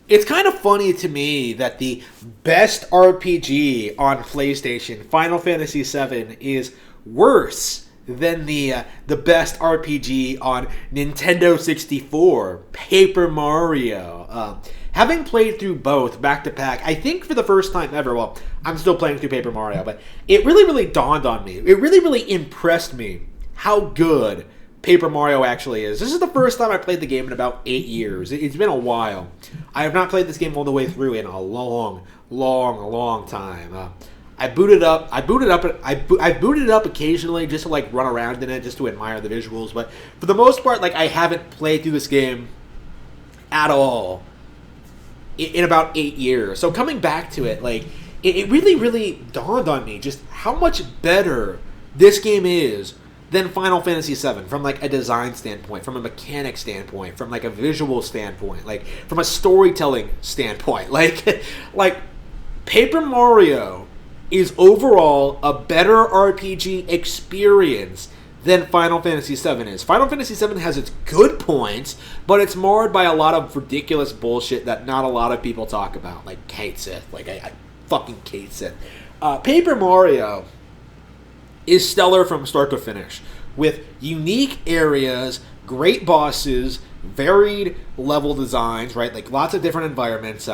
It's kind of funny to me that the best RPG on PlayStation, Final Fantasy VII, is worse than the best RPG on Nintendo 64, Paper Mario. Having played through both back to back, I think for the first time ever, well, I'm still playing through Paper Mario, but it really, really dawned on me. It really, really impressed me how good Paper Mario actually is. This is the first time I played the game in about 8 years. It's been a while. I have not played this game all the way through in a long, long, long time. I booted it up occasionally just to like run around in it, just to admire the visuals. But for the most part, like I haven't played through this game at all in about 8 years. So coming back to it, like it really, really dawned on me just how much better this game is than Final Fantasy VII from like a design standpoint, from a mechanic standpoint, from like a visual standpoint, like from a storytelling standpoint. Like Paper Mario is overall a better RPG experience than Final Fantasy VII is. Final Fantasy VII has its good points, but it's marred by a lot of ridiculous bullshit that not a lot of people talk about, like Kate Sith. Like I fucking Kate Sith. Paper Mario is stellar from start to finish, with unique areas, great bosses, varied level designs, right? Like lots of different environments,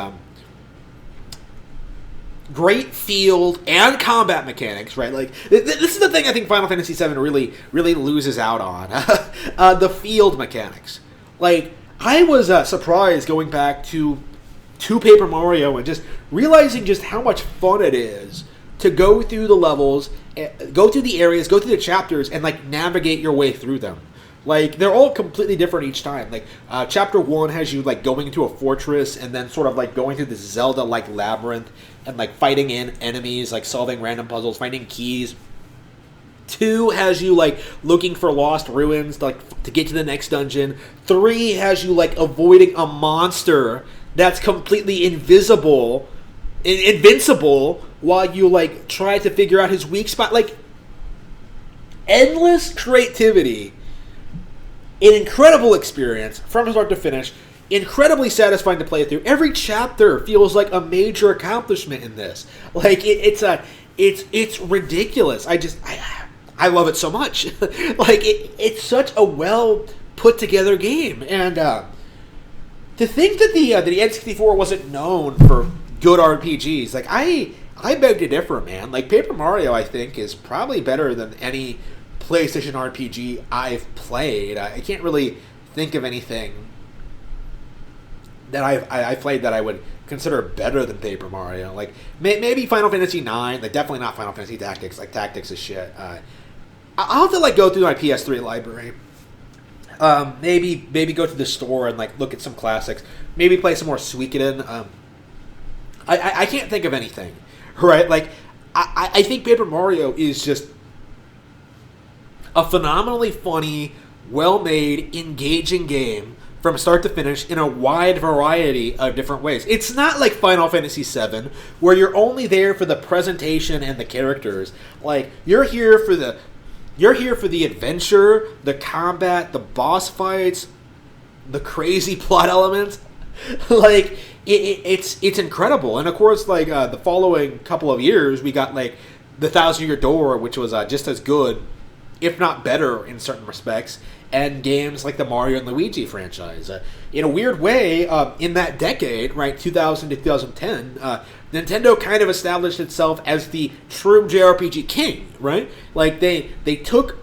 great field and combat mechanics, right? Like this is the thing I think Final Fantasy VII really, really loses out on. The field mechanics. Like I was surprised going back to Paper Mario and just realizing just how much fun it is to go through the levels, go through the areas, go through the chapters, and like navigate your way through them. Like they're all completely different each time. Like chapter 1 has you like going into a fortress and then sort of like going through this Zelda-like labyrinth and like fighting in enemies, like solving random puzzles, finding keys. 2 has you like looking for lost ruins like to get to the next dungeon. 3 has you like avoiding a monster that's completely invincible while you like try to figure out his weak spot. Like endless creativity, an incredible experience from start to finish, incredibly satisfying to play through. Every chapter feels like a major accomplishment in this. Like it's ridiculous. I love it so much. Like it's such a well put together game, and to think that the N64 wasn't known for good RPGs, like I beg to differ, man. Like Paper Mario, I think, is probably better than any PlayStation RPG I've played. I can't really think of anything that I played that I would consider better than Paper Mario. Like maybe Final Fantasy IX, like definitely not Final Fantasy Tactics. Like Tactics is shit. I'll have to like go through my PS3 library. Maybe go to the store and like look at some classics. Maybe play some more Suikoden. I can't think of anything, right? Like I think Paper Mario is just a phenomenally funny, well-made, engaging game from start to finish in a wide variety of different ways. It's not like Final Fantasy VII, where you're only there for the presentation and the characters. Like you're here for the adventure, the combat, the boss fights, the crazy plot elements. Like it's incredible. And of course, like the following couple of years, we got like the Thousand Year Door, which was just as good, if not better in certain respects, and games like the Mario and Luigi franchise. In a weird way, in that decade, right, 2000 to 2010, Nintendo kind of established itself as the true JRPG king, right? Like they took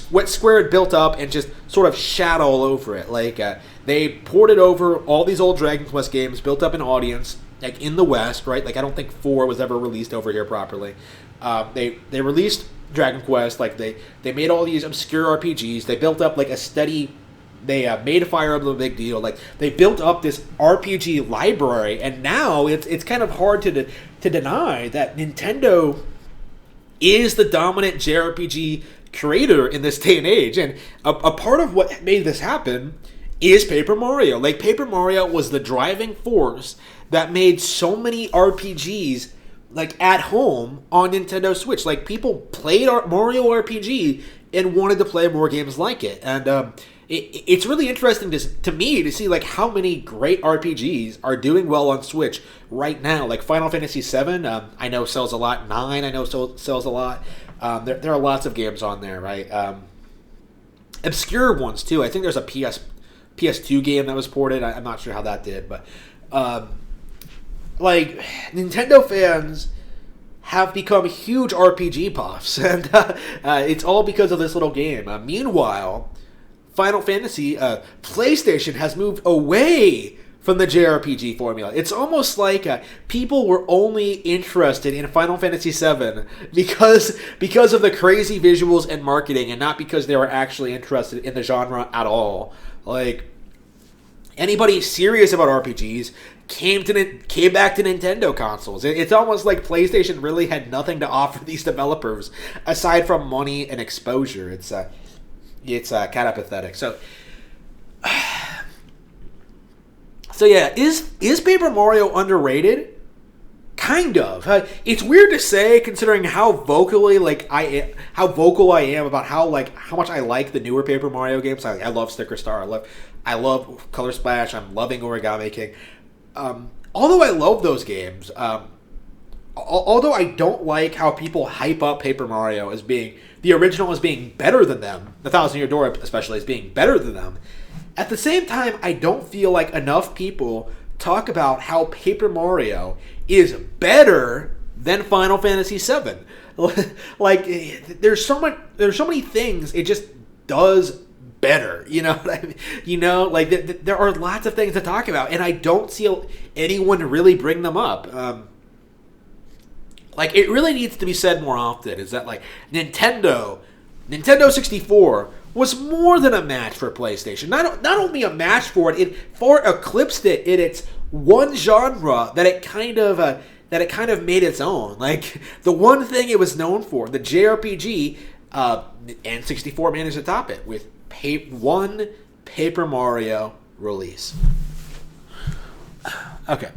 what Square had built up and just sort of shat all over it. Like they ported over all these old Dragon Quest games, built up an audience, like in the West, right? Like I don't think 4 was ever released over here properly. They released Dragon Quest, like they made all these obscure RPGs. They built up like a steady. They made Fire Emblem a big deal. Like they built up this RPG library, and now it's kind of hard to deny that Nintendo is the dominant JRPG creator in this day and age. And a part of what made this happen is Paper Mario. Like Paper Mario was the driving force that made so many RPGs like at home on Nintendo Switch. Like people played Mario RPG and wanted to play more games like it. And it's really interesting to me to see like how many great RPGs are doing well on Switch right now. Like Final Fantasy VII, I know sells a lot. 9, I know sells a lot. There are lots of games on there, right? Obscure ones too. I think there's a PS2 game that was ported. I'm not sure how that did, but like Nintendo fans have become huge RPG buffs, and it's all because of this little game. Meanwhile, Final Fantasy, PlayStation has moved away from the JRPG formula. It's almost like people were only interested in Final Fantasy VII because of the crazy visuals and marketing, and not because they were actually interested in the genre at all. Like, anybody serious about RPGs came back to Nintendo consoles. It's almost like PlayStation really had nothing to offer these developers aside from money and exposure. It's kind of pathetic. So yeah, is Paper Mario underrated? Kind of. It's weird to say considering how vocal I am about how much I like the newer Paper Mario games. I love Sticker Star. I love Color Splash. I'm loving Origami King. Although I love those games, although I don't like how people hype up Paper Mario as being the original as being better than them, the Thousand Year Door especially as being better than them, at the same time, I don't feel like enough people talk about how Paper Mario is better than Final Fantasy VII. Like, there's so many things it just does better. You know what I mean? You know, like there are lots of things to talk about, and I don't see anyone really bring them up. Like, it really needs to be said more often, is that, like, Nintendo 64 was more than a match for PlayStation. Not only a match for it, it far eclipsed it in its one genre that it kind of made its own. Like, the one thing it was known for, the JRPG, and 64 managed to top it with one Paper Mario release. Okay.